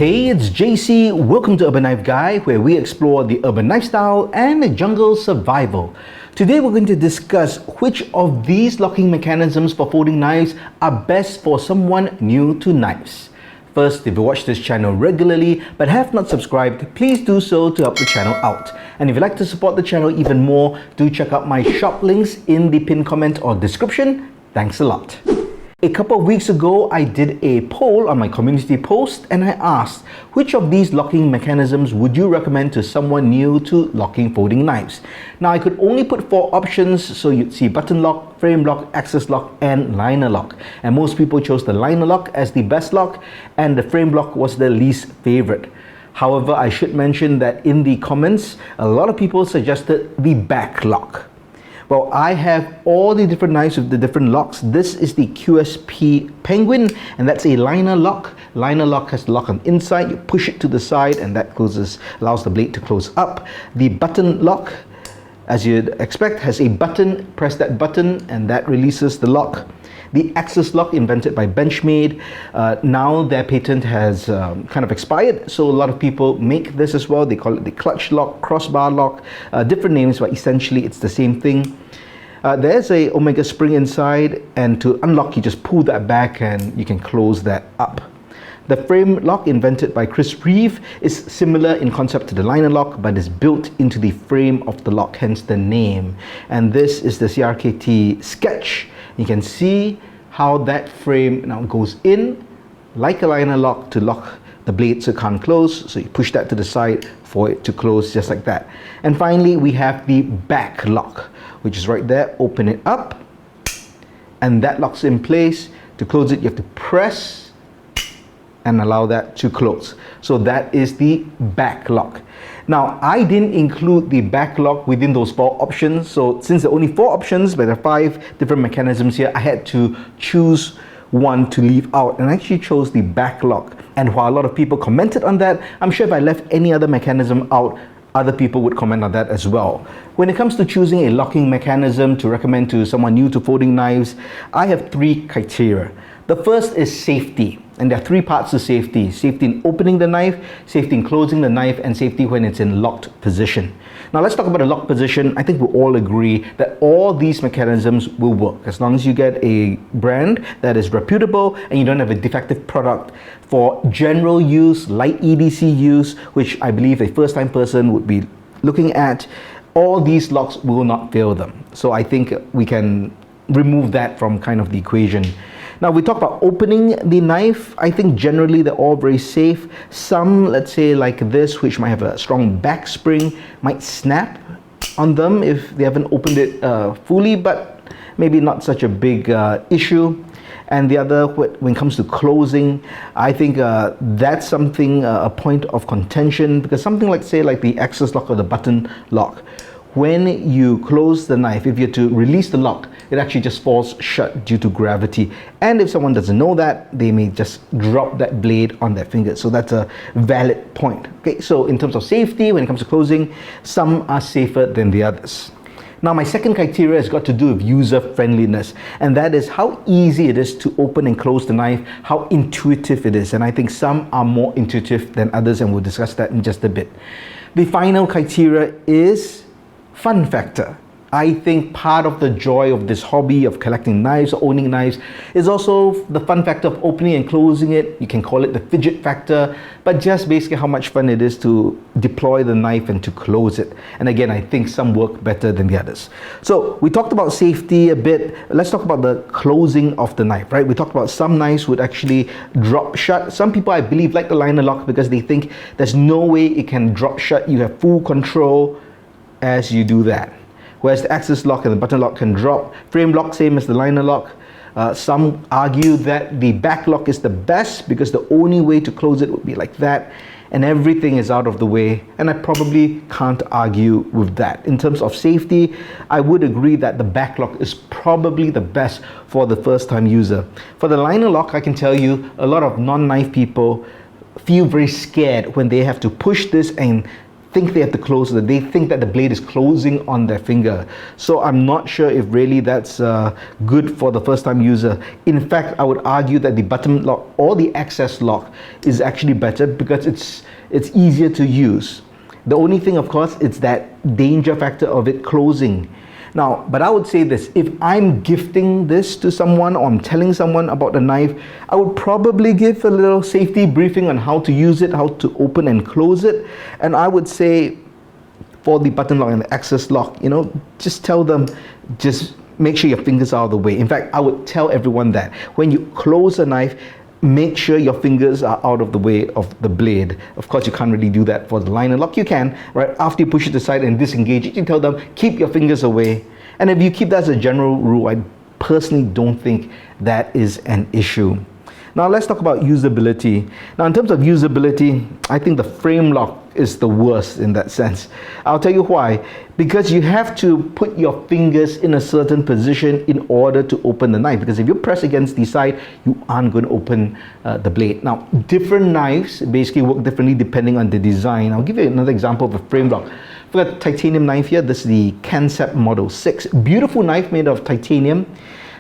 Hey, it's JC. Welcome to Urban Knife Guy, where we explore the urban lifestyle and the jungle survival. Today we're going to discuss which of these locking mechanisms for folding knives are best for someone new to knives. First, if you watch this channel regularly but have not subscribed, please do so to help the channel out. And if you'd like to support the channel even more, do check out my shop links in the pinned comment or description. Thanks a lot. A couple of weeks ago, I did a poll on my community post and I asked, which of these locking mechanisms would you recommend to someone new to locking folding knives? Now, I could only put 4 options, so you'd see button lock, frame lock, axis lock, and liner lock. And most people chose the liner lock as the best lock, and the frame lock was the least favorite. However, I should mention that in the comments, a lot of people suggested the back lock. Well, I have all the different knives with the different locks. This is the QSP Penguin, and that's a liner lock. Liner lock has the lock on the inside. You push it to the side, and that allows the blade to close up. The button lock, as you'd expect, has a button. Press that button, and that releases the lock. The axis lock, invented by Benchmade, now their patent has kind of expired, so a lot of people make this as well. They call it the clutch lock, crossbar lock, different names, but essentially it's the same thing. There's a omega spring inside, and to unlock you just pull that back and you can close that up. The frame lock, invented by Chris Reeve, is similar in concept to the liner lock, but is built into the frame of the lock, hence the name. And this is the CRKT Sketch. You can see how that frame now goes in like a liner lock to lock the blade so it can't close. So you push that to the side for it to close just like that. And finally, we have the back lock, which is right there. Open it up, and that locks in place. To close it, you have to press and allow that to close. So that is the back lock. Now, I didn't include the back lock within those 4 options. So since there are only 4 options, but there are 5 different mechanisms here, I had to choose one to leave out, and I actually chose the back lock. And while a lot of people commented on that, I'm sure if I left any other mechanism out, other people would comment on that as well. When it comes to choosing a locking mechanism to recommend to someone new to folding knives, I have 3 criteria. The first is safety, and there are 3 parts to safety. Safety in opening the knife, safety in closing the knife, and safety when it's in locked position. Now let's talk about the locked position. I think we all agree that all these mechanisms will work as long as you get a brand that is reputable and you don't have a defective product. For general use, light EDC use, which I believe a first-time person would be looking at, all these locks will not fail them. So I think we can remove that from kind of the equation. Now, we talk about opening the knife. I think generally they're all very safe. Some, let's say like this, which might have a strong back spring, might snap on them if they haven't opened it fully, but maybe not such a big issue. And the other, when it comes to closing, I think that's something, a point of contention, because something like, say, like the axis lock or the button lock, when you close the knife, if you're to release the lock, it actually just falls shut due to gravity. And if someone doesn't know that, they may just drop that blade on their finger. So that's a valid point. Okay, so in terms of safety, when it comes to closing, some are safer than the others. Now, my second criteria has got to do with user friendliness, and that is how easy it is to open and close the knife, how intuitive it is. And I think some are more intuitive than others, and we'll discuss that in just a bit. The final criteria is fun factor. I think part of the joy of this hobby of collecting knives, or owning knives, is also the fun factor of opening and closing it. You can call it the fidget factor, but just basically how much fun it is to deploy the knife and to close it. And again, I think some work better than the others. So we talked about safety a bit. Let's talk about the closing of the knife, right? We talked about some knives would actually drop shut. Some people, I believe, like the liner lock because they think there's no way it can drop shut. You have full control as you do that. Whereas the axis lock and the button lock can drop. Frame lock, same as the liner lock. Some argue that the back lock is the best because the only way to close it would be like that, and everything is out of the way, and I probably can't argue with that. In terms of safety, I would agree that the back lock is probably the best for the first-time user. For the liner lock, I can tell you a lot of non-knife people feel very scared when they have to push this and think they have to close it. They think that the blade is closing on their finger. So I'm not sure if really that's good for the first time user. In fact, I would argue that the button lock or the access lock is actually better because it's easier to use. The only thing, of course, it's that danger factor of it closing. Now, but I would say this, if I'm gifting this to someone or I'm telling someone about the knife, I would probably give a little safety briefing on how to use it, how to open and close it. And I would say for the button lock and the access lock, just tell them, just make sure your fingers are out of the way. In fact, I would tell everyone that when you close a knife, make sure your fingers are out of the way of the blade. Of course, you can't really do that for the liner lock. You can, right? After you push it aside and disengage it, you tell them, keep your fingers away. And if you keep that as a general rule, I personally don't think that is an issue. Now let's talk about usability. Now in terms of usability, I think the frame lock is the worst in that sense. I'll tell you why. Because you have to put your fingers in a certain position in order to open the knife. Because if you press against the side, you aren't going to open the blade. Now different knives basically work differently depending on the design. I'll give you another example of a frame lock. For a titanium knife here, this is the Concept Model 6. Beautiful knife made of titanium.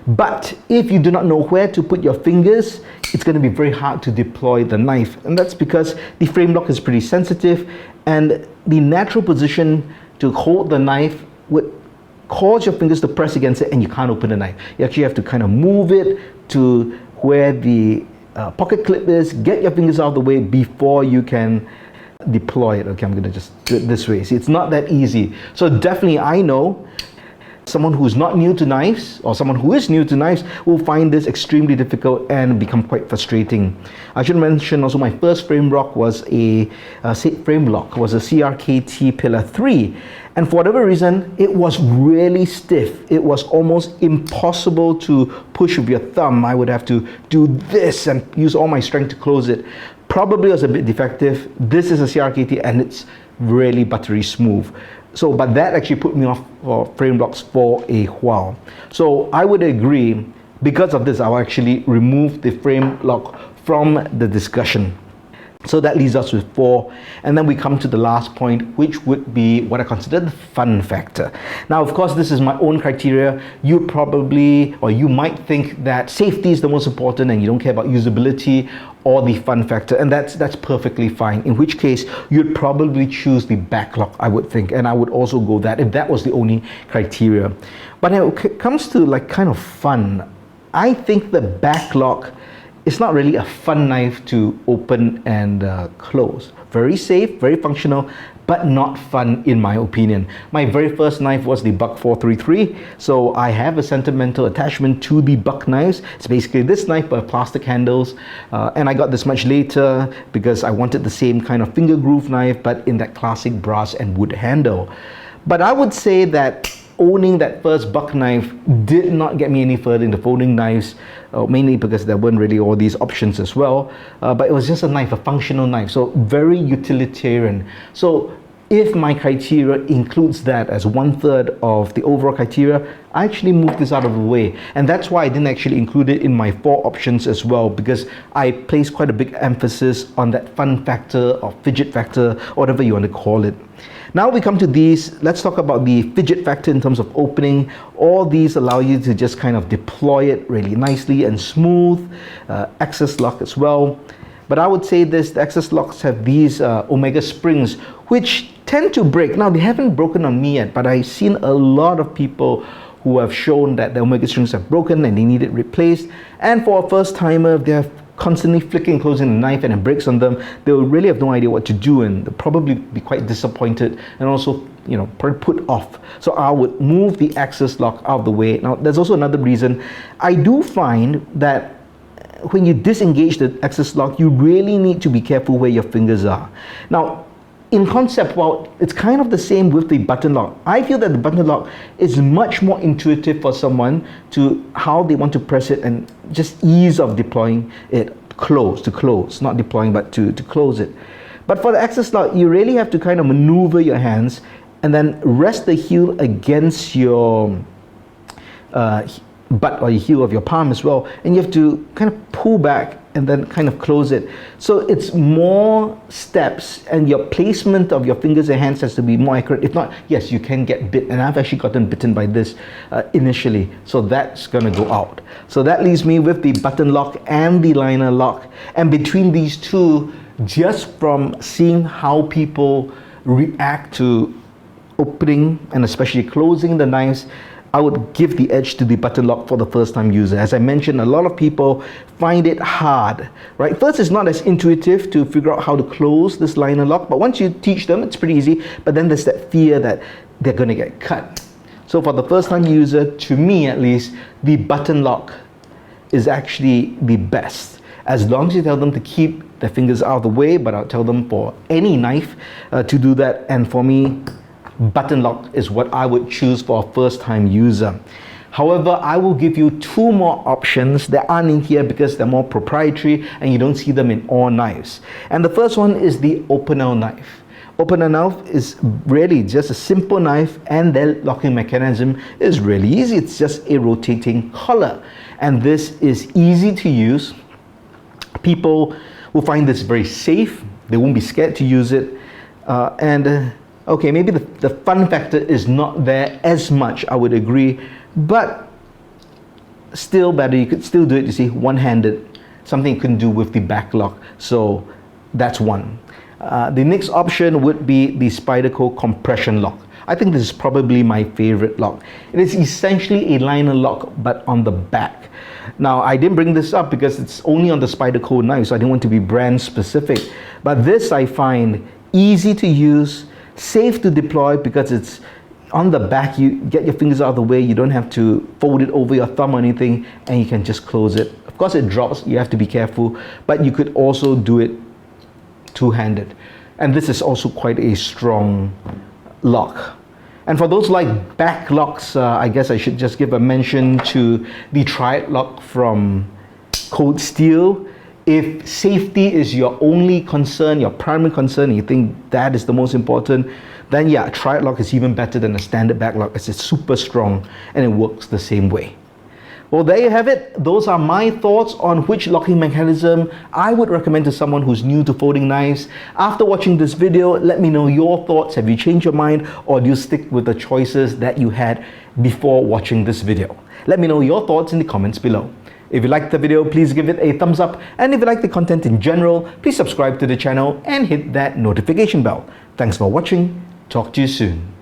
But if you do not know where to put your fingers, it's going to be very hard to deploy the knife. And that's because the frame lock is pretty sensitive and the natural position to hold the knife would cause your fingers to press against it and you can't open the knife. You actually have to kind of move it to where the pocket clip is, get your fingers out of the way before you can deploy it. Okay, I'm going to just do it this way. See, it's not that easy. So definitely I know someone who's not new to knives or someone who is new to knives will find this extremely difficult and become quite frustrating. I should mention also my first frame lock was a CRKT Pillar 3, and for whatever reason it was really stiff. It was almost impossible to push with your thumb. I would have to do this and use all my strength to close it. Probably was a bit defective. This is a CRKT and it's really buttery smooth. So, but that actually put me off for frame locks for a while. So I would agree, because of this, I'll actually remove the frame lock from the discussion. So that leaves us with 4, and then we come to the last point, which would be what I consider the fun factor. Now, of course, this is my own criteria. You probably, or you might think that safety is the most important and you don't care about usability or the fun factor, and that's perfectly fine. In which case, you'd probably choose the back lock, I would think, and I would also go that if that was the only criteria. But when it comes to like kind of fun, I think the back lock, it's not really a fun knife to open and close. Very safe, very functional, but not fun in my opinion. My very first knife was the Buck 433, so I have a sentimental attachment to the Buck knives. It's basically this knife but plastic handles, and I got this much later because I wanted the same kind of finger groove knife but in that classic brass and wood handle. But I would say that owning that first Buck knife did not get me any further into folding knives, mainly because there weren't really all these options as well, but it was just a knife, a functional knife, so very utilitarian. So if my criteria includes that as 1/3 of the overall criteria, I actually moved this out of the way, and that's why I didn't actually include it in my 4 options as well, because I placed quite a big emphasis on that fun factor or fidget factor, or whatever you want to call it. Now we come to these. Let's talk about the fidget factor in terms of opening. All these allow you to just kind of deploy it really nicely and smooth. Access lock as well. But I would say this, the access locks have these Omega springs, which tend to break. Now they haven't broken on me yet, but I've seen a lot of people who have shown that the Omega springs have broken and they need it replaced. And for a first timer, if they're constantly flicking and closing the knife and it breaks on them, they will really have no idea what to do and they'll probably be quite disappointed and also, probably put off. So I would move the access lock out of the way. Now there's also another reason. I do find that when you disengage the access lock, you really need to be careful where your fingers are. Now, in concept, well, it's kind of the same with the button lock. I feel that the button lock is much more intuitive for someone to how they want to press it and just ease of deploying it to close, not deploying, but to close it. But for the access lock, you really have to kind of maneuver your hands and then rest the heel against your butt or the heel of your palm as well, and you have to kind of pull back and then kind of close it. So it's more steps, and your placement of your fingers and hands has to be more accurate. If not, yes, you can get bit, and I've actually gotten bitten by this initially, so that's gonna go out. So that leaves me with the button lock and the liner lock, and between these two, just from seeing how people react to opening and especially closing the knives, I would give the edge to the button lock for the first time user. As I mentioned, a lot of people find it hard, right? First, it's not as intuitive to figure out how to close this liner lock, but once you teach them, it's pretty easy. But then there's that fear that they're gonna get cut. So for the first time user, to me at least, the button lock is actually the best. As long as you tell them to keep their fingers out of the way, but I'll tell them for any knife to do that. And for me, button lock is what I would choose for a first-time user. However, I will give you two more options that aren't in here because they're more proprietary and you don't see them in all knives. And the first one is the opener knife. Opener knife is really just a simple knife, and their locking mechanism is really easy. It's just a rotating collar, and this is easy to use. People will find this very safe. They won't be scared to use it, okay, maybe the fun factor is not there as much, I would agree, but still better. You could still do it, you see, one-handed, something you couldn't do with the back lock. So that's one. The next option would be the Spyderco compression lock. I think this is probably my favorite lock. It is essentially a liner lock, but on the back. Now, I didn't bring this up because it's only on the Spyderco knife, so I didn't want to be brand specific. But this I find easy to use, safe to deploy because it's on the back. You get your fingers out of the way, you don't have to fold it over your thumb or anything, and you can just close it. Of course it drops, you have to be careful, but you could also do it two-handed. And this is also quite a strong lock. And for those like back locks, I guess I should just give a mention to the Triad lock from Cold Steel. If safety is your only concern, your primary concern, and you think that is the most important, then yeah, a Triad lock is even better than a standard back lock. It's super strong and it works the same way. Well, there you have it. Those are my thoughts on which locking mechanism I would recommend to someone who's new to folding knives. After watching this video, let me know your thoughts. Have you changed your mind, or do you stick with the choices that you had before watching this video? Let me know your thoughts in the comments below. If you liked the video, please give it a thumbs up. And if you like the content in general, please subscribe to the channel and hit that notification bell. Thanks for watching. Talk to you soon.